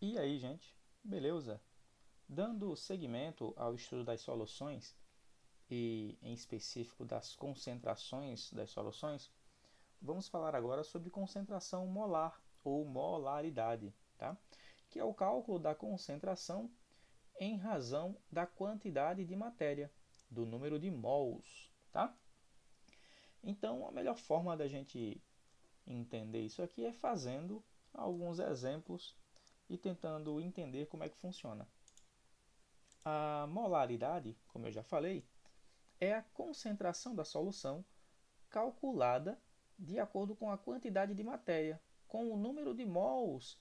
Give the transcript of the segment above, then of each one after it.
E aí, gente? Beleza? Dando seguimento ao estudo das soluções e, em específico, das concentrações das soluções, vamos falar agora sobre concentração molar ou molaridade, tá? Que é o cálculo da concentração em razão da quantidade de matéria, do número de mols, tá? Então, a melhor forma da gente entender isso aqui é fazendo alguns exemplos e tentando entender como é que funciona. A molaridade, como eu já falei, é a concentração da solução calculada de acordo com a quantidade de matéria, com o número de mols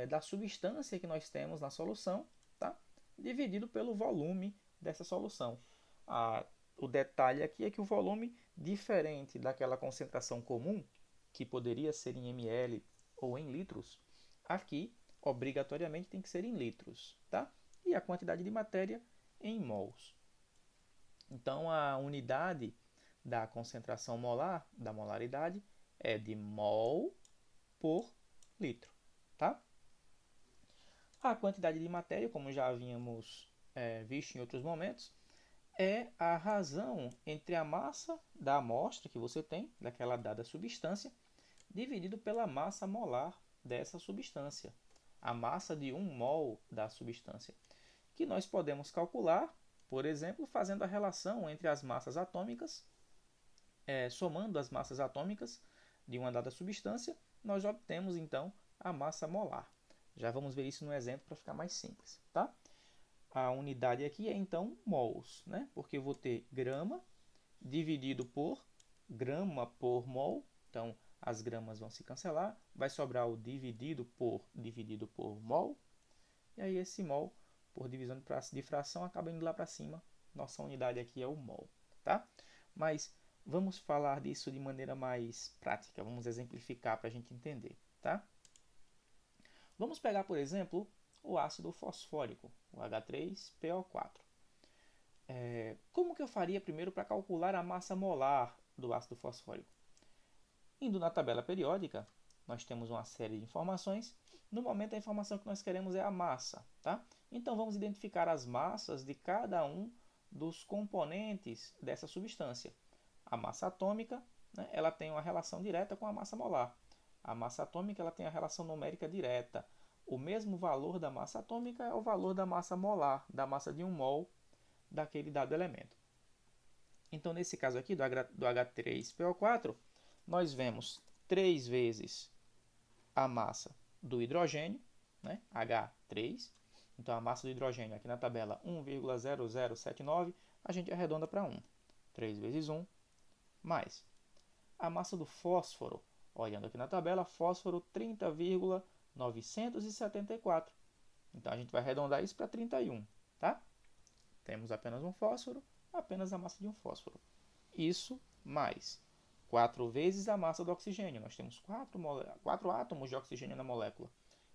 da substância que nós temos na solução, tá? Dividido pelo volume dessa solução. O detalhe aqui é que o volume, diferente daquela concentração comum, que poderia ser em ml ou em litros, aqui obrigatoriamente tem que ser em litros, tá? E a quantidade de matéria em mols. Então, a unidade da concentração molar, da molaridade, é de mol por litro, tá? A quantidade de matéria, como já havíamos visto em outros momentos, é a razão entre a massa da amostra que você tem, daquela dada substância, dividido pela massa molar dessa substância, a massa de 1 mol da substância, que nós podemos calcular, por exemplo, fazendo a relação entre as massas atômicas, somando as massas atômicas de uma dada substância, nós obtemos então a massa molar. Já vamos ver isso no exemplo para ficar mais simples, tá? A unidade aqui é então mols, né? Porque eu vou ter grama dividido por grama por mol. Então, as gramas vão se cancelar. Vai sobrar o dividido por mol. E aí, esse mol, por divisão de fração, acaba indo lá para cima. Nossa unidade aqui é o mol, tá? Mas vamos falar disso de maneira mais prática. Vamos exemplificar para a gente entender, tá? Vamos pegar, por exemplo, o ácido fosfórico, o H3PO4. Como que eu faria primeiro para calcular a massa molar do ácido fosfórico? Indo na tabela periódica, nós temos uma série de informações. No momento, a informação que nós queremos é a massa, tá? Então, vamos identificar as massas de cada um dos componentes dessa substância. A massa atômica, né, ela tem uma relação direta com a massa molar. A massa atômica ela tem a relação numérica direta. O mesmo valor da massa atômica é o valor da massa molar, da massa de 1 mol daquele dado elemento. Então, nesse caso aqui do H3PO4, nós vemos 3 vezes a massa do hidrogênio, né, H3. Então, a massa do hidrogênio aqui na tabela 1,0079, a gente arredonda para 1. 3 vezes 1, mais a massa do fósforo, olhando aqui na tabela, fósforo 30,974. Então, a gente vai arredondar isso para 31, tá? Temos apenas um fósforo, apenas a massa de um fósforo. Isso mais 4 vezes a massa do oxigênio. Nós temos 4 átomos de oxigênio na molécula.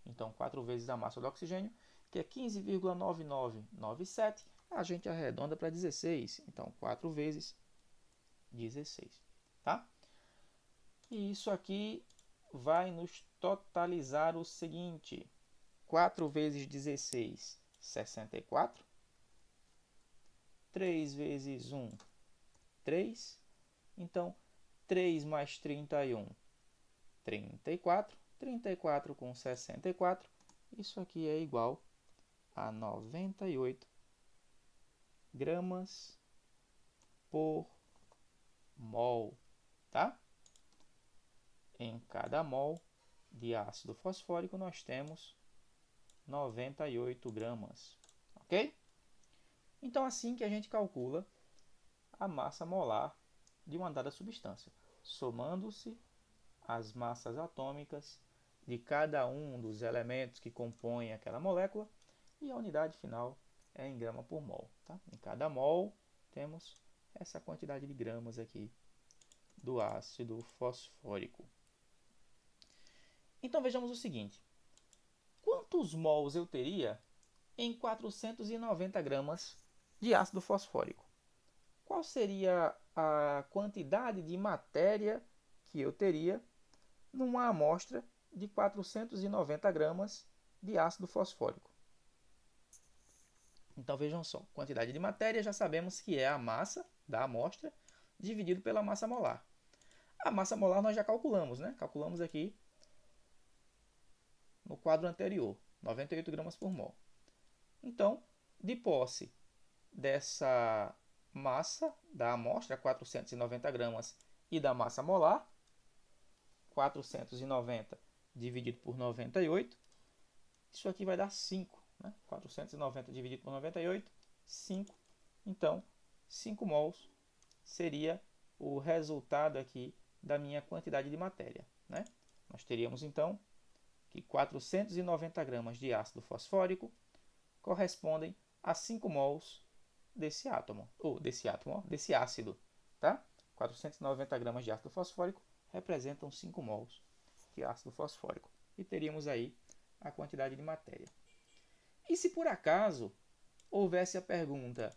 Então, 4 vezes a massa do oxigênio, que é 15,9997, a gente arredonda para 16. Então, 4 vezes 16. Tá? E isso aqui vai nos totalizar o seguinte: 4 vezes 16, 64. 3 vezes 1, 3. Então, 3 mais 31, 34. 34 com 64. Isso aqui é igual a 98 gramas por mol, tá? Em cada mol de ácido fosfórico nós temos 98 gramas, ok? Então, assim que a gente calcula a massa molar de uma dada substância, somando-se as massas atômicas de cada um dos elementos que compõem aquela molécula, e a unidade final é em grama por mol. Tá? Em cada mol temos essa quantidade de gramas aqui do ácido fosfórico. Então vejamos o seguinte: quantos mols eu teria em 490 gramas de ácido fosfórico? Qual seria a quantidade de matéria que eu teria numa amostra de 490 gramas de ácido fosfórico. Então vejam só, quantidade de matéria já sabemos que é a massa da amostra dividido pela massa molar. A massa molar nós já calculamos, né? Calculamos aqui no quadro anterior, 98 gramas por mol. Então, de posse dessa massa da amostra, 490 gramas, e da massa molar, 490 dividido por 98, isso aqui vai dar 5. Né? 490 dividido por 98, 5. Então, 5 mols seria o resultado aqui da minha quantidade de matéria. Né? Nós teríamos, então, que 490 gramas de ácido fosfórico correspondem a 5 mols desse átomo, ou desse ácido. Tá? 490 gramas de ácido fosfórico representam 5 mols de ácido fosfórico. E teríamos aí a quantidade de matéria. E se por acaso houvesse a pergunta,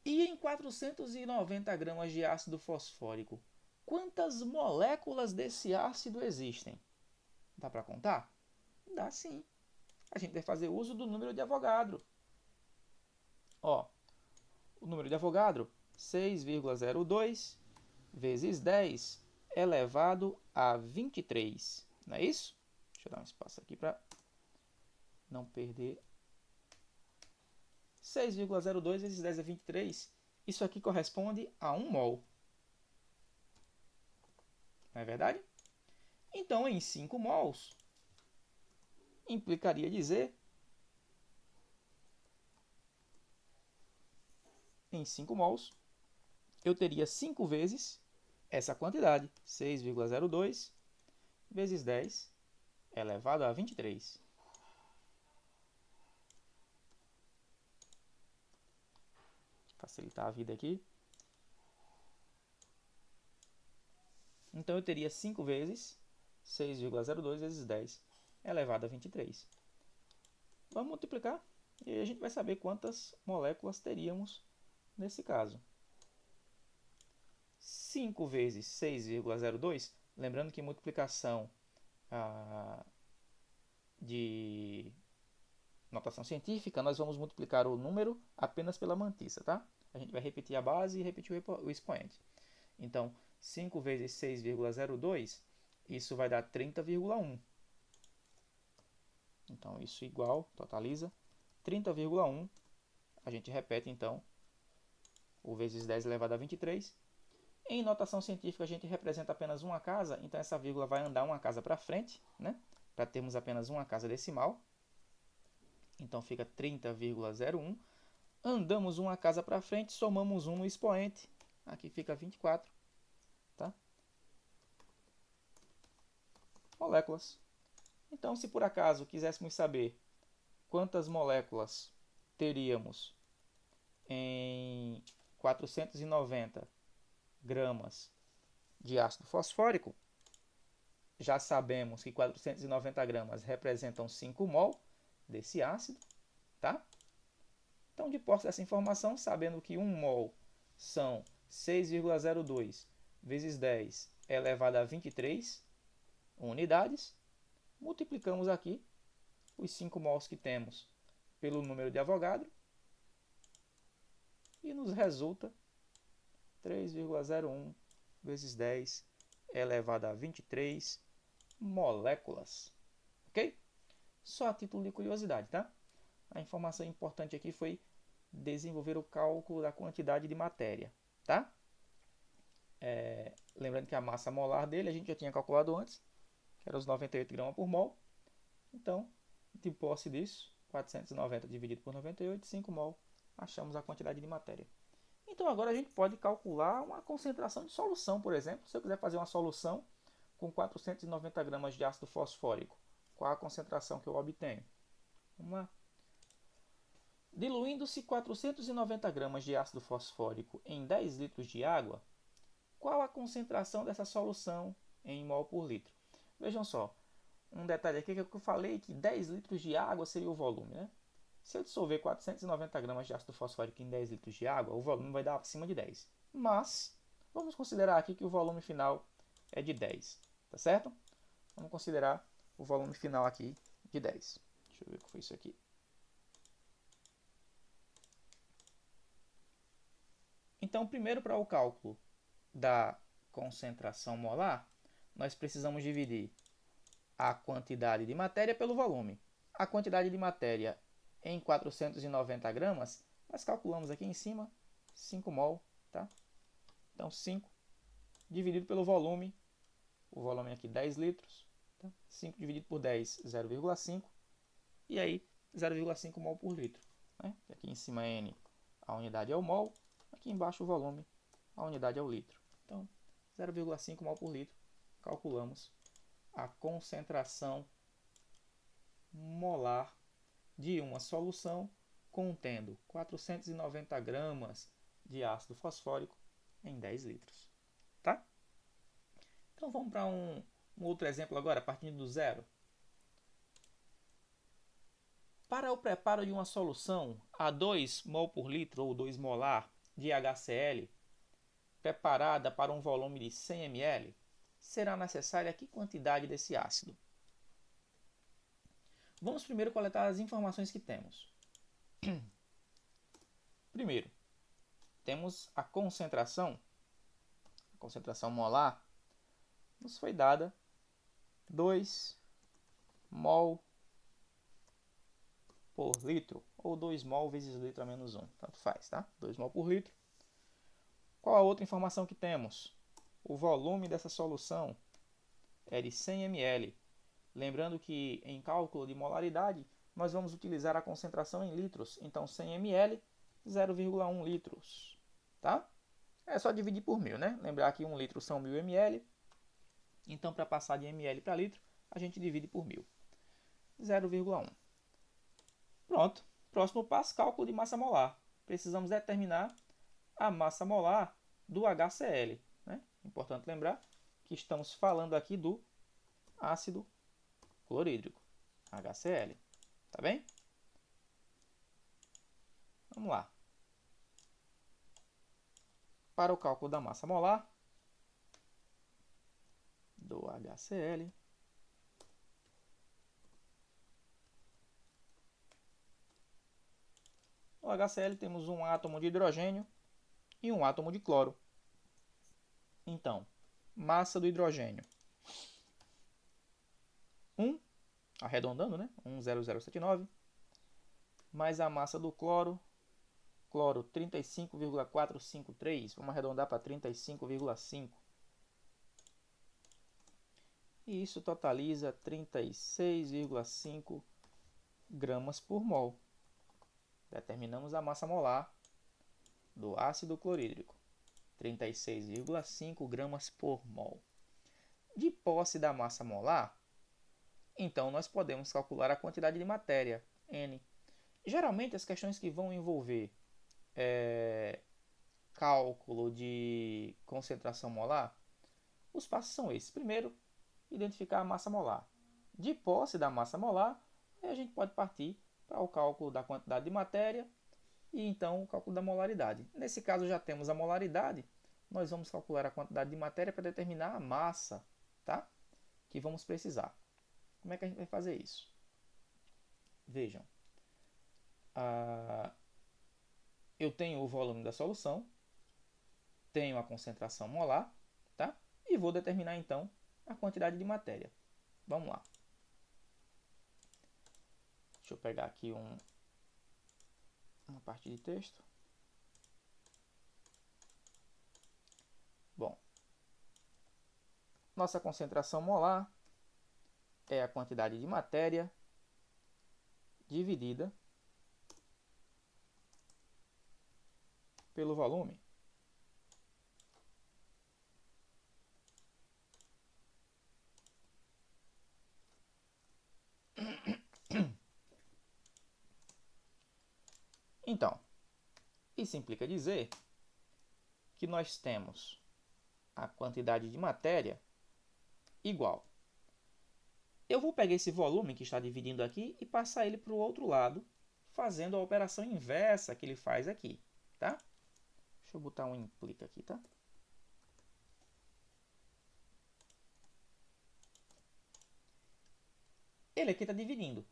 e em 490 gramas de ácido fosfórico, quantas moléculas desse ácido existem? Dá para contar? Dá sim. A gente vai fazer uso do número de Avogadro. Ó, o número de Avogadro, 6,02 vezes 10 elevado a 23. Não é isso? Deixa eu dar um espaço aqui para não perder. 6,02 vezes 10 é 23. Isso aqui corresponde a 1 mol. Não é verdade? Então, em 5 mols, implicaria dizer, em 5 mols, eu teria 5 vezes essa quantidade, 6,02 vezes 10 elevado a 23. Facilitar a vida aqui. Então eu teria 5 vezes 6,02 vezes 10 elevado a 23. Vamos multiplicar e aí a gente vai saber quantas moléculas teríamos nesse caso. 5 vezes 6,02, lembrando que multiplicação de notação científica, nós vamos multiplicar o número apenas pela mantissa, tá? A gente vai repetir a base e repetir o expoente. Então, 5 vezes 6,02, isso vai dar 30,1. Então, isso igual, totaliza 30,1. A gente repete, então, o vezes 10 elevado a 23. Em notação científica, a gente representa apenas uma casa, então essa vírgula vai andar uma casa para frente, né? Para termos apenas uma casa decimal. Então, fica 30,01. Andamos uma casa para frente, somamos 1 no expoente. Aqui fica 24. Tá? Moléculas. Então, se por acaso quiséssemos saber quantas moléculas teríamos em 490 gramas de ácido fosfórico, já sabemos que 490 gramas representam 5 mol desse ácido, tá? Então, de posse dessa informação, sabendo que 1 mol são 6,02 vezes 10 elevado a 23 unidades, multiplicamos aqui os 5 mols que temos pelo número de Avogadro e nos resulta 3,01 vezes 10 elevado a 23 moléculas. Ok? Só a título de curiosidade, tá? A informação importante aqui foi desenvolver o cálculo da quantidade de matéria, tá? Lembrando que a massa molar dele a gente já tinha calculado antes, que era os 98 gramas por mol. Então, de posse disso, 490 dividido por 98, 5 mol, achamos a quantidade de matéria. Então agora a gente pode calcular uma concentração de solução, por exemplo. Se eu quiser fazer uma solução com 490 gramas de ácido fosfórico, qual a concentração que eu obtenho? Vamos lá. Diluindo-se 490 gramas de ácido fosfórico em 10 litros de água, qual a concentração dessa solução em mol por litro? Vejam só, um detalhe aqui que eu falei que 10 litros de água seria o volume, né? Se eu dissolver 490 gramas de ácido fosfórico em 10 litros de água, o volume vai dar acima de 10. Mas, vamos considerar aqui que o volume final é de 10, tá certo? Vamos considerar o volume final aqui de 10. Deixa Deixa eu ver o que foi isso aqui. Então, primeiro, para o cálculo da concentração molar, nós precisamos dividir a quantidade de matéria pelo volume. A quantidade de matéria em 490 gramas, nós calculamos aqui em cima 5 mol, tá? Então 5 dividido pelo volume, o volume aqui 10 litros, tá? 5 dividido por 10, 0,5, e aí 0,5 mol por litro. Né? Aqui em cima N, a unidade é o mol, aqui embaixo o volume, a unidade é o litro. Então 0,5 mol por litro, calculamos a concentração molar de uma solução contendo 490 gramas de ácido fosfórico em 10 litros. Tá? Então vamos para um outro exemplo agora, partindo do zero. Para o preparo de uma solução a 2 mol por litro ou 2 molar de HCl, preparada para um volume de 100 ml, será necessária que quantidade desse ácido? Vamos primeiro coletar as informações que temos. Primeiro, temos a concentração molar, nos foi dada 2 mol por litro, ou 2 mol vezes litro a menos 1, tanto faz, tá? 2 mol por litro. Qual a outra informação que temos? O volume dessa solução é de 100 ml. Lembrando que em cálculo de molaridade, nós vamos utilizar a concentração em litros. Então 100 ml, 0,1 litros. Tá? É só dividir por 1000, né? Lembrar que 1 litro são 1000 ml. Então para passar de ml para litro, a gente divide por 1000. 0,1. Pronto. Próximo passo, cálculo de massa molar. Precisamos determinar a massa molar do HCl. Né? Importante lembrar que estamos falando aqui do ácido clorídrico, HCl. Tá bem? Vamos lá. Para o cálculo da massa molar do HCl, no HCl temos um átomo de hidrogênio e um átomo de cloro. Então, massa do hidrogênio 1, arredondando, né? 1,0079, mais a massa do cloro 35,453, vamos arredondar para 35,5. E isso totaliza 36,5 gramas por mol. Determinamos a massa molar do ácido clorídrico, 36,5 gramas por mol. De posse da massa molar, então nós podemos calcular a quantidade de matéria, N. Geralmente as questões que vão envolver cálculo de concentração molar, os passos são esses. Primeiro, identificar a massa molar. De posse da massa molar, a gente pode partir para o cálculo da quantidade de matéria e então o cálculo da molaridade. Nesse caso já temos a molaridade, nós vamos calcular a quantidade de matéria para determinar a massa, tá? Que vamos precisar. Como é que a gente vai fazer isso? Vejam, eu tenho o volume da solução, tenho a concentração molar, tá? E vou determinar então a quantidade de matéria. Vamos lá. Deixa eu pegar aqui uma parte de texto. Bom, nossa concentração molar é a quantidade de matéria dividida pelo volume. Então, isso implica dizer que nós temos a quantidade de matéria igual. Eu vou pegar esse volume que está dividindo aqui e passar ele para o outro lado, fazendo a operação inversa que ele faz aqui, tá? Deixa eu botar um implica aqui, tá? Ele aqui está dividindo.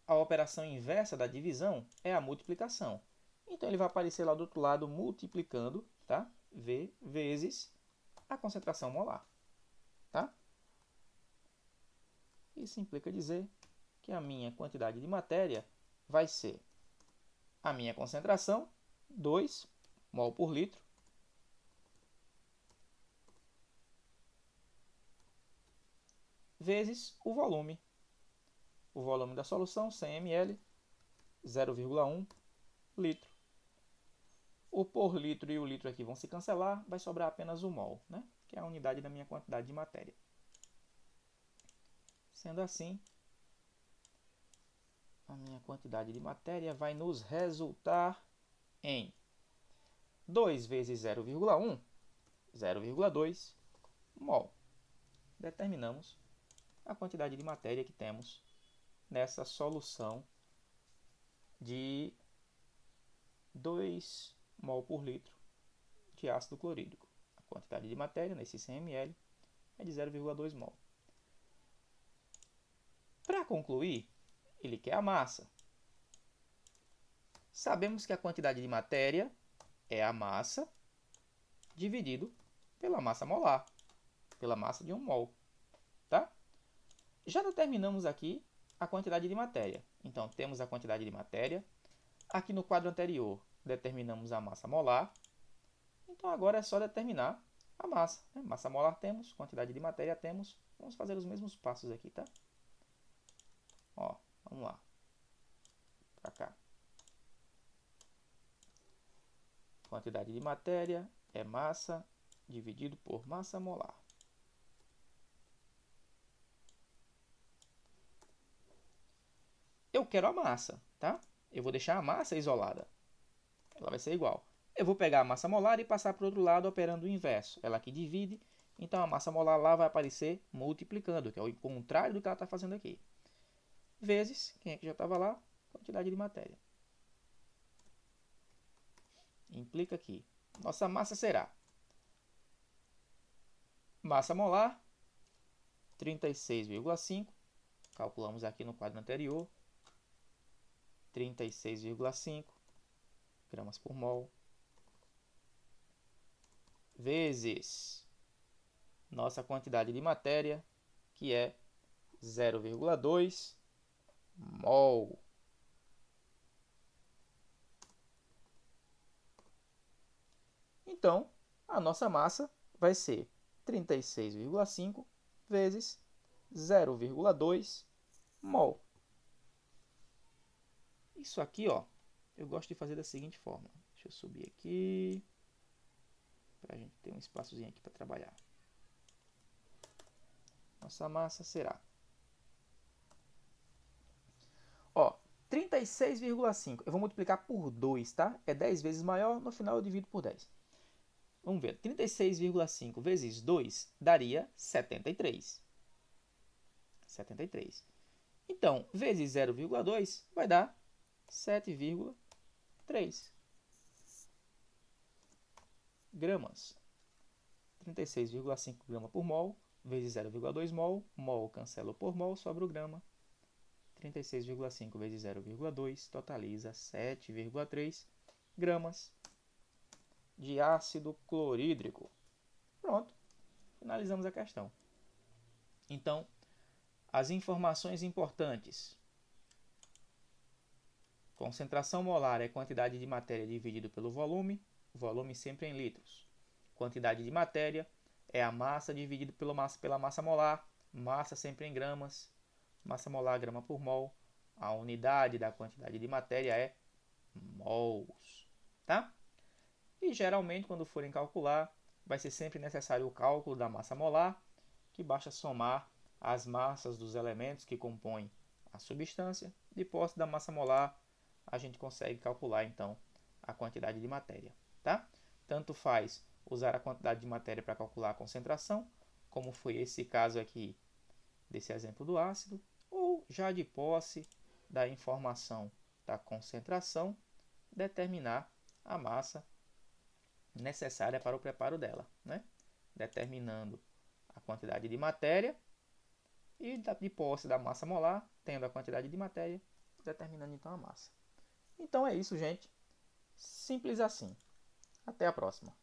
a operação inversa da divisão é a multiplicação. Então, ele vai aparecer lá do outro lado multiplicando, tá? V vezes a concentração molar, tá? Isso implica dizer que a minha quantidade de matéria vai ser a minha concentração, 2 mol por litro, vezes o volume. O volume da solução, 100 ml, 0,1 litro. O por litro e o litro aqui vão se cancelar, vai sobrar apenas o mol, né? Que é a unidade da minha quantidade de matéria. Sendo assim, a minha quantidade de matéria vai nos resultar em 2 vezes 0,1, 0,2 mol. Determinamos a quantidade de matéria que temos nessa solução de 2 mol por litro de ácido clorídrico. A quantidade de matéria nesse 100 ml é de 0,2 mol. Para concluir, ele quer a massa. Sabemos que a quantidade de matéria é a massa dividido pela massa molar, pela massa de 1 mol. Tá? Já determinamos aqui a quantidade de matéria. Então, temos a quantidade de matéria. Aqui no quadro anterior, determinamos a massa molar. Então, agora é só determinar a massa. Né? Massa molar temos, quantidade de matéria temos. Vamos fazer os mesmos passos aqui, tá? Ó, vamos lá. Para cá. Quantidade de matéria é massa dividido por massa molar. Eu quero a massa, tá? Eu vou deixar a massa isolada. Ela vai ser igual. Eu vou pegar a massa molar e passar para o outro lado operando o inverso. Ela aqui divide, então a massa molar lá vai aparecer multiplicando, que é o contrário do que ela está fazendo aqui. Vezes, quem é que já estava lá? Quantidade de matéria. Implica aqui. Nossa massa será massa molar, 36,5. Calculamos aqui no quadro anterior. 36,5 gramas por mol. Vezes nossa quantidade de matéria, que é 0,2 mol. Então, a nossa massa vai ser 36,5 vezes 0,2 mol. Isso aqui, ó, eu gosto de fazer da seguinte forma. Deixa eu subir aqui, para a gente ter um espaçozinho aqui para trabalhar. Nossa massa será, ó, 36,5. Eu vou multiplicar por 2, tá? É 10 vezes maior, no final eu divido por 10. Vamos ver, 36,5 vezes 2 daria 73. 73. Então, vezes 0,2 vai dar 7,3 gramas. 36,5 gramas por mol, vezes 0,2 mol. Mol cancela por mol, sobra o grama. 36,5 vezes 0,2 totaliza 7,3 gramas de ácido clorídrico. Pronto, finalizamos a questão. Então, as informações importantes. Concentração molar é quantidade de matéria dividido pelo volume sempre em litros. Quantidade de matéria é a massa dividido pela massa molar, massa sempre em gramas, massa molar grama por mol. A unidade da quantidade de matéria é mols, tá? E geralmente, quando forem calcular, vai ser sempre necessário o cálculo da massa molar, que basta somar as massas dos elementos que compõem a substância. De posse da massa molar, a gente consegue calcular, então, a quantidade de matéria, tá? Tanto faz usar a quantidade de matéria para calcular a concentração, como foi esse caso aqui, desse exemplo do ácido, ou já de posse da informação da concentração, determinar a massa necessária para o preparo dela, né? Determinando a quantidade de matéria e de posse da massa molar, tendo a quantidade de matéria, determinando então a massa. Então é isso, gente. Simples assim. Até a próxima.